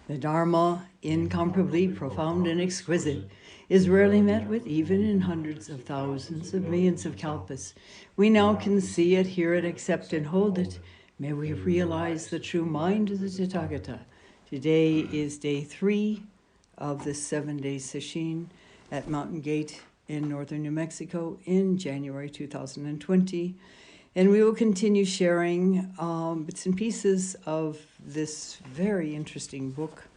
The Dharma, incomparably profound and exquisite, is rarely met with even in hundreds of thousands of millions of kalpas. We now can see it, hear it, accept and hold it. May we realize the true mind of the Tathagata. Today is day 3 of the 7-day sesshin at Mountain Gate in northern New Mexico in January 2020. And we will continue sharing bits and pieces of this very interesting book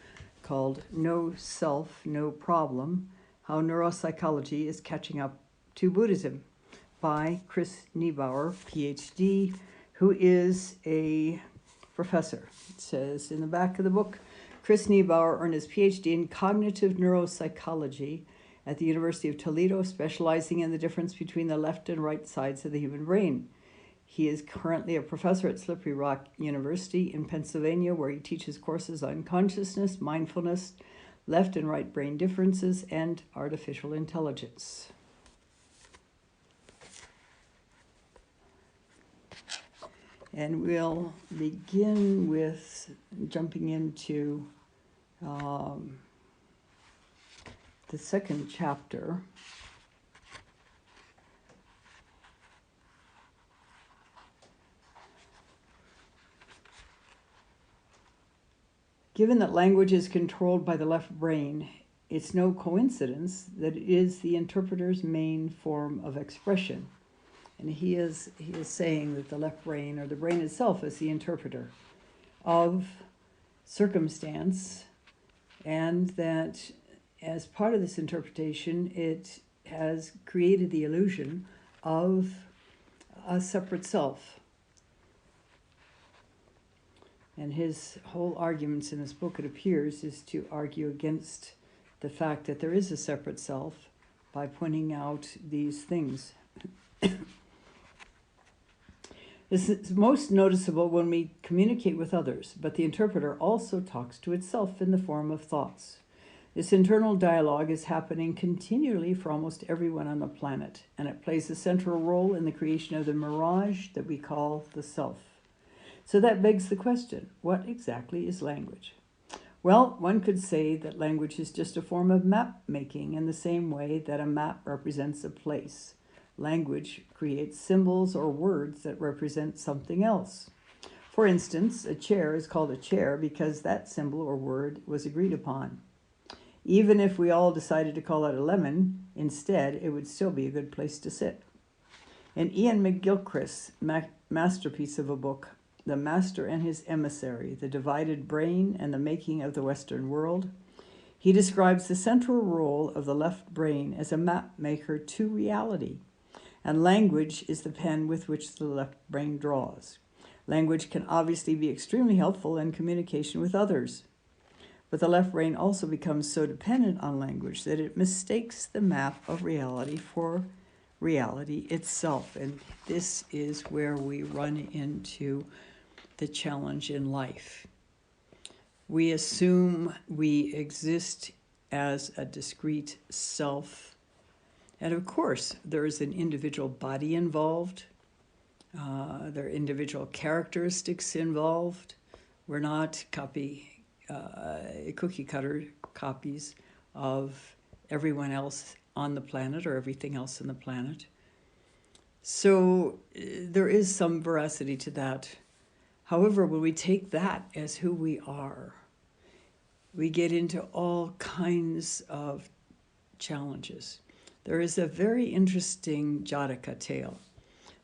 called No Self, No Problem, How Neuropsychology is Catching Up to Buddhism by Chris Niebauer, PhD, who is a professor. It says in the back of the book, Chris Niebauer earned his PhD in cognitive neuropsychology at the University of Toledo, specializing in the difference between the left and right sides of the human brain. He is currently a professor at Slippery Rock University in Pennsylvania, where he teaches courses on consciousness, mindfulness, left and right brain differences, and artificial intelligence. And we'll begin with jumping into the second chapter. Given that language is controlled by the left brain, it's no coincidence that it is the interpreter's main form of expression. And he is saying that the left brain, or the brain itself, is the interpreter of circumstance, and that as part of this interpretation, it has created the illusion of a separate self. And his whole arguments in this book, it appears, is to argue against the fact that there is a separate self by pointing out these things. This is most noticeable when we communicate with others, but the interpreter also talks to itself in the form of thoughts. This internal dialogue is happening continually for almost everyone on the planet, and it plays a central role in the creation of the mirage that we call the self. So that begs the question, what exactly is language? Well, one could say that language is just a form of map making in the same way that a map represents a place. Language creates symbols or words that represent something else. For instance, a chair is called a chair because that symbol or word was agreed upon. Even if we all decided to call it a lemon, instead, it would still be a good place to sit. In Ian McGilchrist's masterpiece of a book, The Master and His Emissary, The Divided Brain and the Making of the Western World, he describes the central role of the left brain as a map maker to reality, and language is the pen with which the left brain draws. Language can obviously be extremely helpful in communication with others, but the left brain also becomes so dependent on language that it mistakes the map of reality for reality itself. And this is where we run into the challenge in life. We assume we exist as a discrete self. And of course, there is an individual body involved. There are individual characteristics involved. We're not cookie cutter copies of everyone else on the planet or everything else on the planet. So there is some veracity to that. However, when we take that as who we are, we get into all kinds of challenges. There is a very interesting Jataka tale.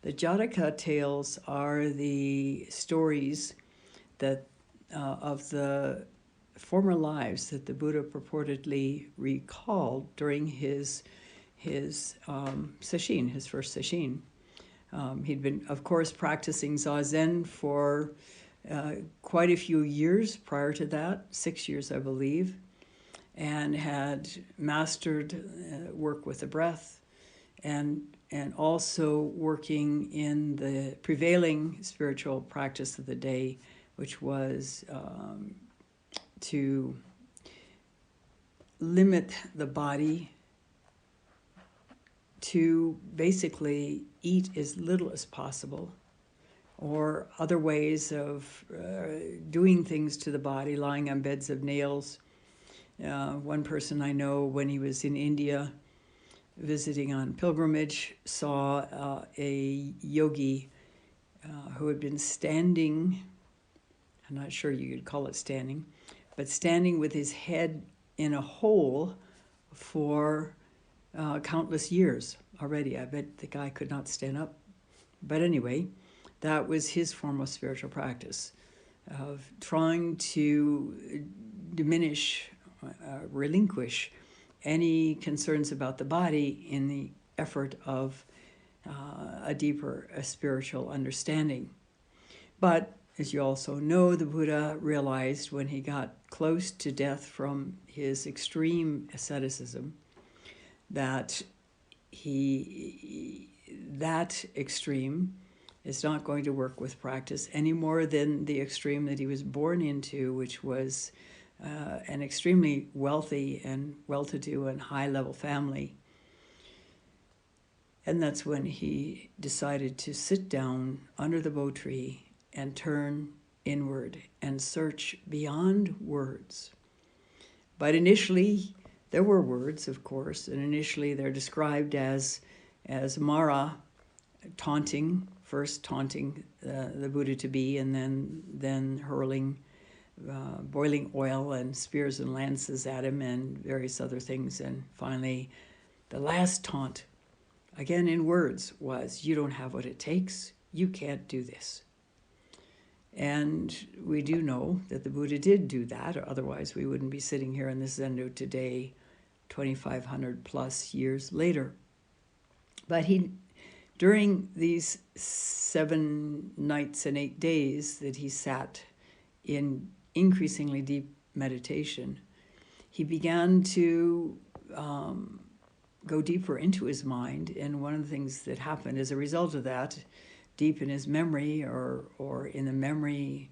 The Jataka tales are the stories that of the former lives that the Buddha purportedly recalled during his sesshin, his first sesshin. He'd been, of course, practicing Zazen for quite a few years prior to that, 6 years, I believe, and had mastered work with the breath and also working in the prevailing spiritual practice of the day, which was to limit the body to basically eat as little as possible, or other ways of doing things to the body, lying on beds of nails. One person I know, when he was in India visiting on pilgrimage, saw a yogi who had been standing, I'm not sure you could call it standing, but standing with his head in a hole for countless years already. I bet the guy could not stand up. But anyway, that was his form of spiritual practice, of trying to diminish, relinquish any concerns about the body in the effort of a deeper spiritual understanding. But as you also know, the Buddha realized when he got close to death from his extreme asceticism that that extreme is not going to work with practice any more than the extreme that he was born into, which was an extremely wealthy and well-to-do and high-level family. And that's when he decided to sit down under the bo tree and turn inward and search beyond words. But initially, there were words, of course, and initially they're described as Mara, first taunting the Buddha to be, and then hurling boiling oil and spears and lances at him and various other things. And finally, the last taunt, again in words, was, "You don't have what it takes. You can't do this." And we do know that the Buddha did do that, or otherwise we wouldn't be sitting here in this Zendo today, 2,500 plus years later. But during these 7 nights and 8 days that he sat in increasingly deep meditation, he began to go deeper into his mind. And one of the things that happened as a result of that, deep in his memory, or in the memory,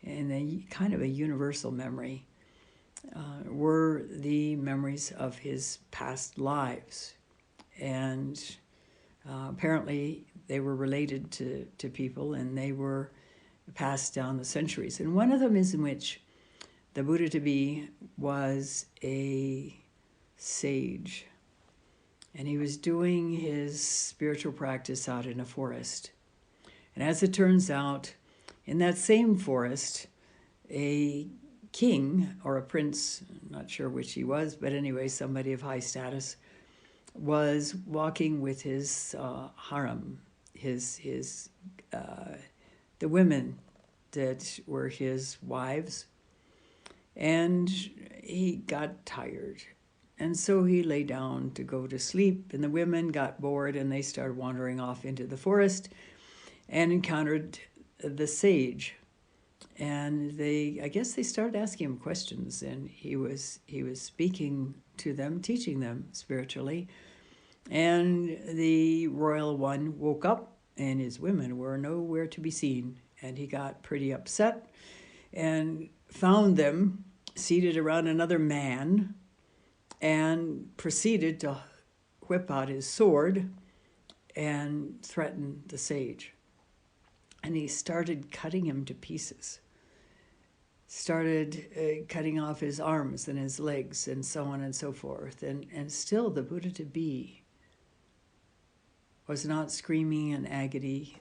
in a kind of a universal memory, were the memories of his past lives. And apparently they were related to people, and they were passed down the centuries. And one of them is in which the Buddha to be was a sage, and he was doing his spiritual practice out in a forest. And as it turns out, in that same forest, a king or a prince, I'm not sure which he was, but anyway, somebody of high status, was walking with his harem, the women that were his wives, and he got tired. And so he lay down to go to sleep, and the women got bored and they started wandering off into the forest and encountered the sage. And I guess they started asking him questions, and he was speaking to them, teaching them spiritually. And the royal one woke up, and his women were nowhere to be seen. And he got pretty upset and found them seated around another man and proceeded to whip out his sword and threaten the sage. And he started cutting him to pieces. Started cutting off his arms and his legs and so on and so forth. And still the Buddha to be was not screaming in agony.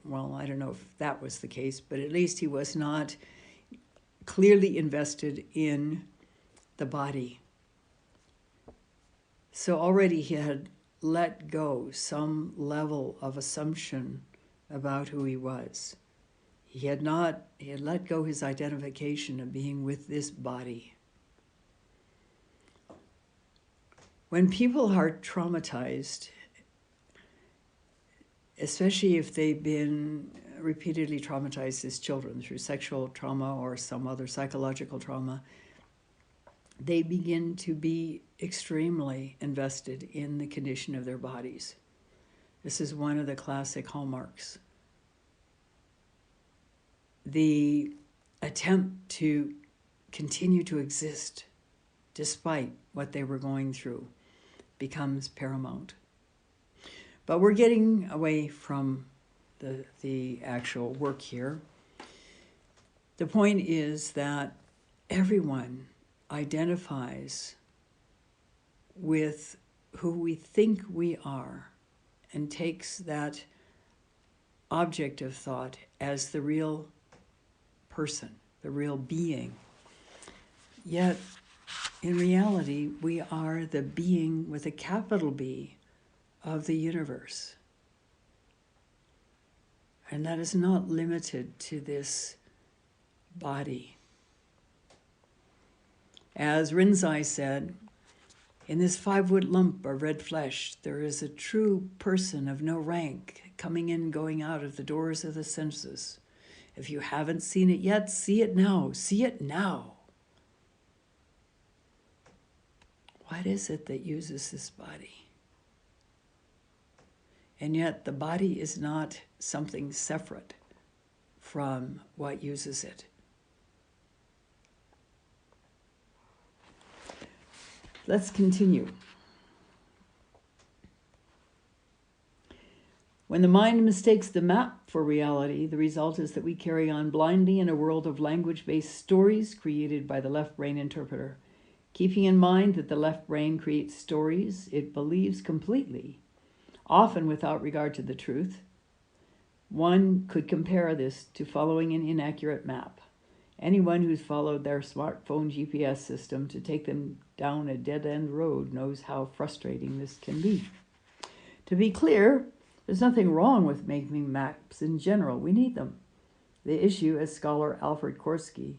Well, I don't know if that was the case, but at least he was not clearly invested in the body. So already he had let go some level of assumption about who he was. He had let go his identification of being with this body. When people are traumatized, especially if they've been repeatedly traumatized as children through sexual trauma or some other psychological trauma, they begin to be extremely invested in the condition of their bodies. This is one of the classic hallmarks. The attempt to continue to exist despite what they were going through becomes paramount. But we're getting away from the actual work here. The point is that everyone identifies with who we think we are and takes that object of thought as the real person, the real being. Yet, in reality, we are the being with a capital B of the universe. And that is not limited to this body. As Rinzai said, in this 5-foot lump of red flesh, there is a true person of no rank coming in and going out of the doors of the senses. If you haven't seen it yet, see it now. See it now. What is it that uses this body? And yet the body is not something separate from what uses it. Let's continue. When the mind mistakes the map for reality, the result is that we carry on blindly in a world of language-based stories created by the left brain interpreter. Keeping in mind that the left brain creates stories it believes completely, often without regard to the truth, one could compare this to following an inaccurate map. Anyone who's followed their smartphone GPS system to take them down a dead-end road knows how frustrating this can be. To be clear, there's nothing wrong with making maps in general. We need them. The issue, as scholar Alfred Korsky,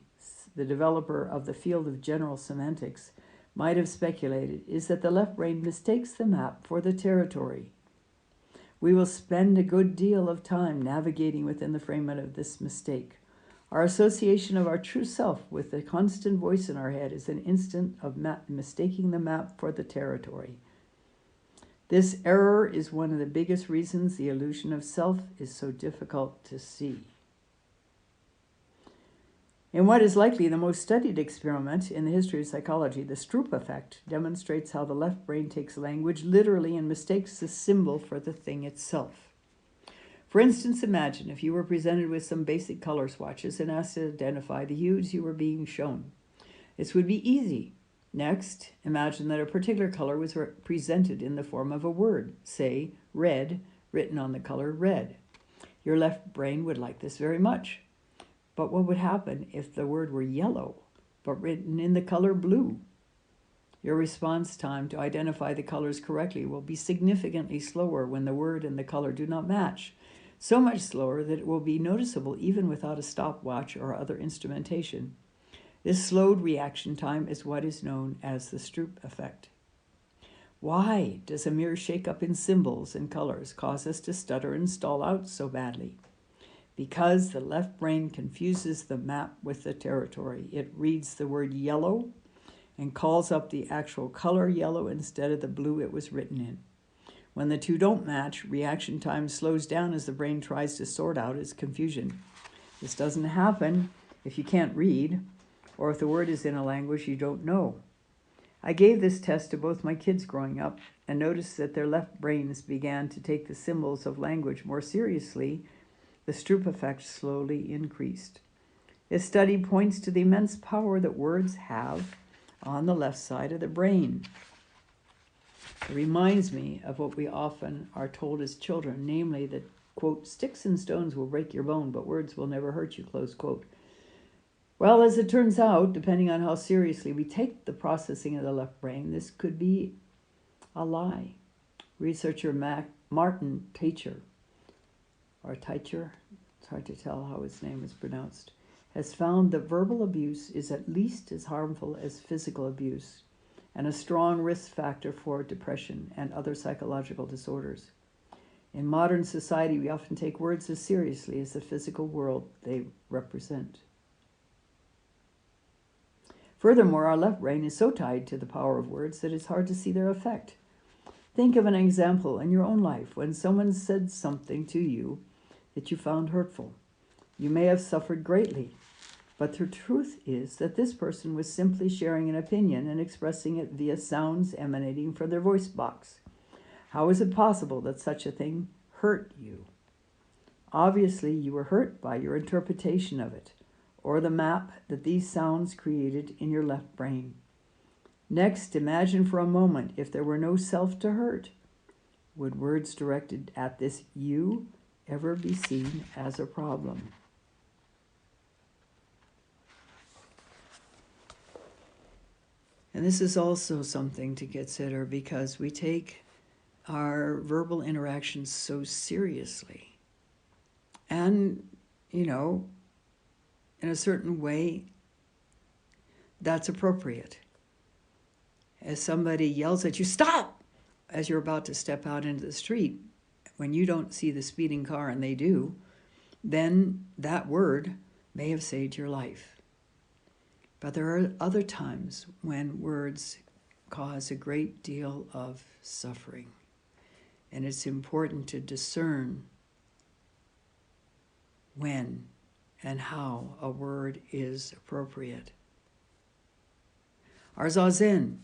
the developer of the field of general semantics, might have speculated, is that the left brain mistakes the map for the territory. We will spend a good deal of time navigating within the framework of this mistake. Our association of our true self with the constant voice in our head is an instant of mistaking the map for the territory. This error is one of the biggest reasons the illusion of self is so difficult to see. In what is likely the most studied experiment in the history of psychology, the Stroop Effect demonstrates how the left brain takes language literally and mistakes the symbol for the thing itself. For instance, imagine if you were presented with some basic color swatches and asked to identify the hues you were being shown. This would be easy. Next, imagine that a particular color was presented in the form of a word, say, red, written on the color red. Your left brain would like this very much. But what would happen if the word were yellow, but written in the color blue? Your response time to identify the colors correctly will be significantly slower when the word and the color do not match. So much slower that it will be noticeable even without a stopwatch or other instrumentation. This slowed reaction time is what is known as the Stroop Effect. Why does a mere shake-up in symbols and colors cause us to stutter and stall out so badly? Because the left brain confuses the map with the territory. It reads the word yellow and calls up the actual color yellow instead of the blue it was written in. When the two don't match, reaction time slows down as the brain tries to sort out its confusion. This doesn't happen if you can't read, or if the word is in a language you don't know. I gave this test to both my kids growing up and noticed that their left brains began to take the symbols of language more seriously. The Stroop Effect slowly increased. This study points to the immense power that words have on the left side of the brain. It reminds me of what we often are told as children, namely that, quote, sticks and stones will break your bone, but words will never hurt you, close quote. Well, as it turns out, depending on how seriously we take the processing of the left brain, this could be a lie. Researcher Martin Teicher, it's hard to tell how his name is pronounced, has found that verbal abuse is at least as harmful as physical abuse and a strong risk factor for depression and other psychological disorders. In modern society, we often take words as seriously as the physical world they represent. Furthermore, our left brain is so tied to the power of words that it's hard to see their effect. Think of an example in your own life when someone said something to you that you found hurtful. You may have suffered greatly, but the truth is that this person was simply sharing an opinion and expressing it via sounds emanating from their voice box. How is it possible that such a thing hurt you? Obviously, you were hurt by your interpretation of it, or the map that these sounds created in your left brain. Next, imagine for a moment if there were no self to hurt. Would words directed at this you ever be seen as a problem? And this is also something to consider because we take our verbal interactions so seriously. And, in a certain way, that's appropriate. As somebody yells at you, "Stop!" as you're about to step out into the street, when you don't see the speeding car and they do, then that word may have saved your life. But there are other times when words cause a great deal of suffering. And it's important to discern when and how a word is appropriate. Our zazen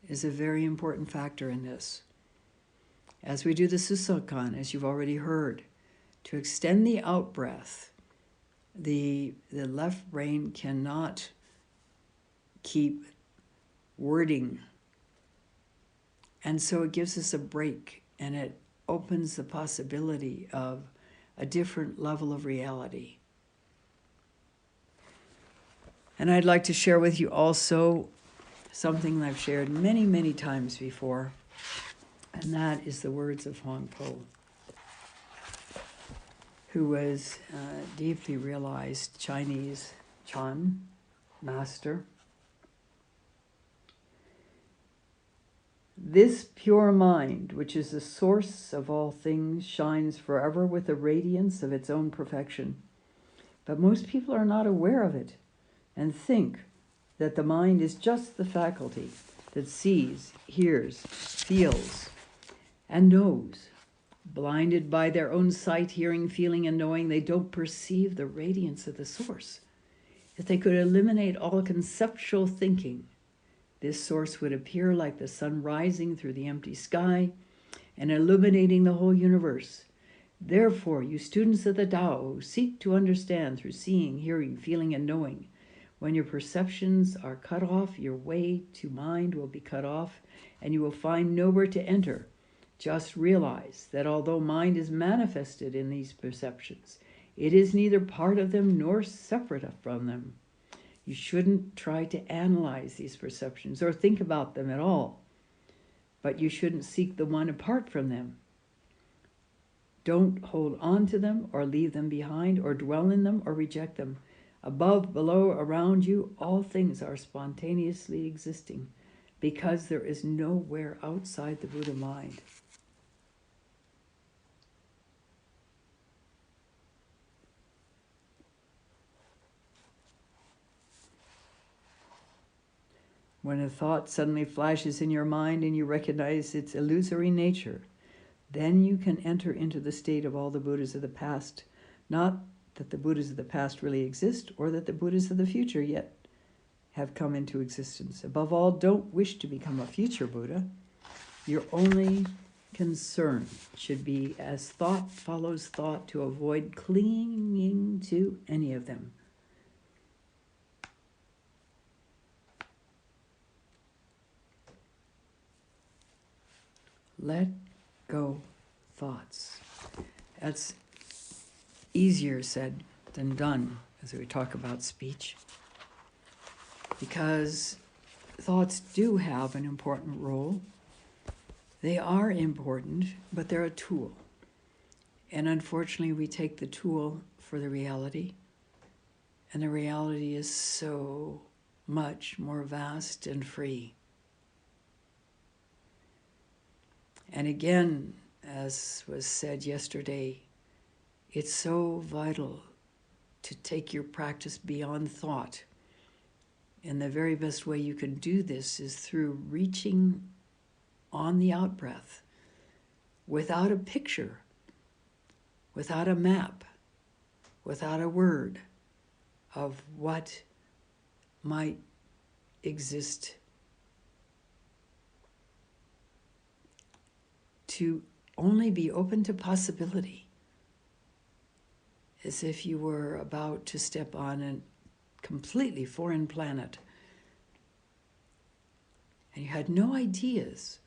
is a very important factor in this. As we do the Susokan, as you've already heard, to extend the out-breath, the left brain cannot keep wording. And so it gives us a break, and it opens the possibility of a different level of reality. And I'd like to share with you also something that I've shared many, many times before, and that is the words of Huang Po, who was a deeply realized Chinese Chan master. This pure mind, which is the source of all things, shines forever with the radiance of its own perfection. But most people are not aware of it and think that the mind is just the faculty that sees, hears, feels, and knows. Blinded by their own sight, hearing, feeling, and knowing, they don't perceive the radiance of the source. If they could eliminate all conceptual thinking, this source would appear like the sun rising through the empty sky and illuminating the whole universe. Therefore, you students of the Tao who seek to understand through seeing, hearing, feeling, and knowing, when your perceptions are cut off, your way to mind will be cut off, and you will find nowhere to enter. Just realize that although mind is manifested in these perceptions, it is neither part of them nor separate from them. You shouldn't try to analyze these perceptions or think about them at all, but you shouldn't seek the one apart from them. Don't hold on to them or leave them behind or dwell in them or reject them. Above, below, around you, all things are spontaneously existing because there is nowhere outside the Buddha mind. When a thought suddenly flashes in your mind and you recognize its illusory nature, then you can enter into the state of all the Buddhas of the past. Not that the Buddhas of the past really exist or that the Buddhas of the future yet have come into existence. Above all, don't wish to become a future Buddha. Your only concern should be, as thought follows thought, to avoid clinging to any of them. Let go thoughts. That's easier said than done as we talk about speech, because thoughts do have an important role. They are important, but they're a tool. And unfortunately, we take the tool for the reality, and the reality is so much more vast and free. And again, as was said yesterday, it's so vital to take your practice beyond thought. And the very best way you can do this is through reaching on the out-breath without a picture, without a map, without a word of what might exist, to only be open to possibility. as if you were about to step on a completely foreign planet. And you had no ideas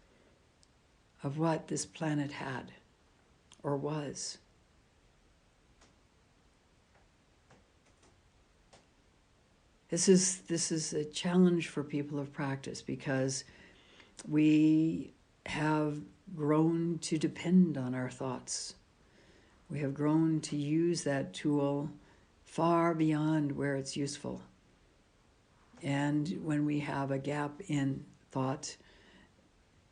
of what this planet had or was. This is a challenge for people of practice, because we have grown to depend on our thoughts. We have grown to use that tool far beyond where it's useful. And when we have a gap in thought,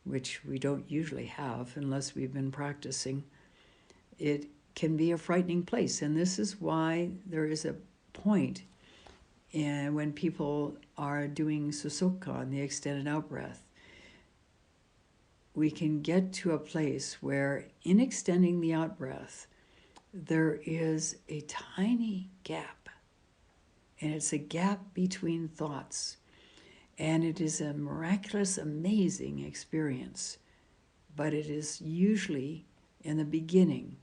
which we don't usually have unless we've been practicing, it can be a frightening place. And this is why there is a point in when people are doing Susokkan, the extended out-breath, we can get to a place where in extending the out-breath, there is a tiny gap. And it's a gap between thoughts. And it is a miraculous, amazing experience. But it is usually in the beginning,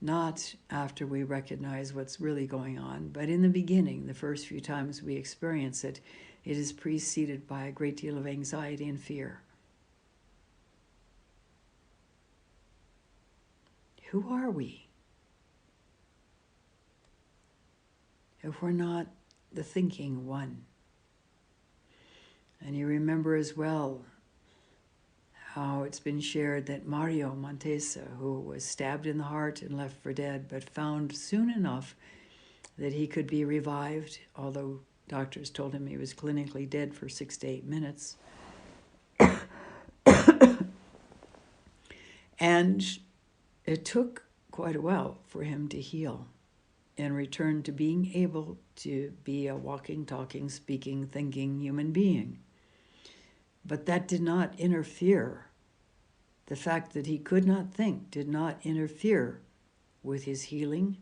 not after we recognize what's really going on, but in the beginning, the first few times we experience it, it is preceded by a great deal of anxiety and fear. Who are we if we're not the thinking one? And you remember as well how it's been shared that Mario Montesa, who was stabbed in the heart and left for dead, but found soon enough that he could be revived, although doctors told him he was clinically dead for 6 to 8 minutes. And it took quite a while for him to heal and return to being able to be a walking, talking, speaking, thinking human being. But that did not interfere. The fact that he could not think did not interfere with his healing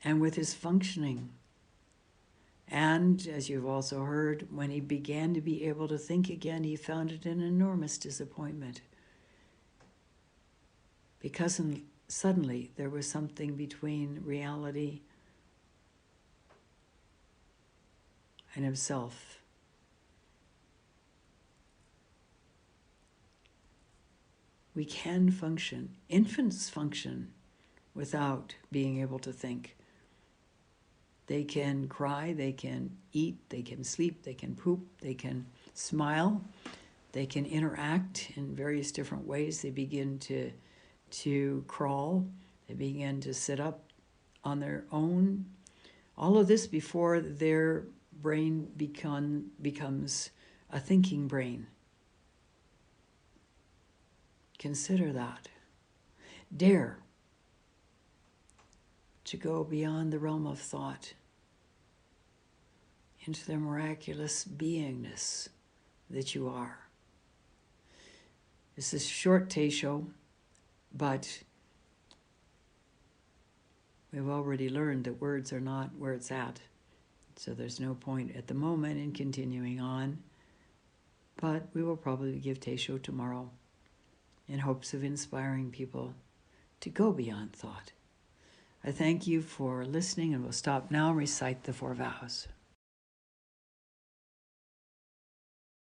and with his functioning. And, as you've also heard, when he began to be able to think again, he found it an enormous disappointment. Because suddenly there was something between reality and himself. We can function. Infants function without being able to think. They can cry, they can eat, they can sleep, they can poop, they can smile, they can interact in various different ways. They begin to crawl, they begin to sit up on their own. All of this before their brain becomes a thinking brain. Consider that. Dare to go beyond the realm of thought into the miraculous beingness that you are. This is a short Teisho, but we've already learned that words are not where it's at. So there's no point at the moment in continuing on, but we will probably give Teisho tomorrow in hopes of inspiring people to go beyond thought. I thank you for listening, and we'll stop now and recite the 4 vows.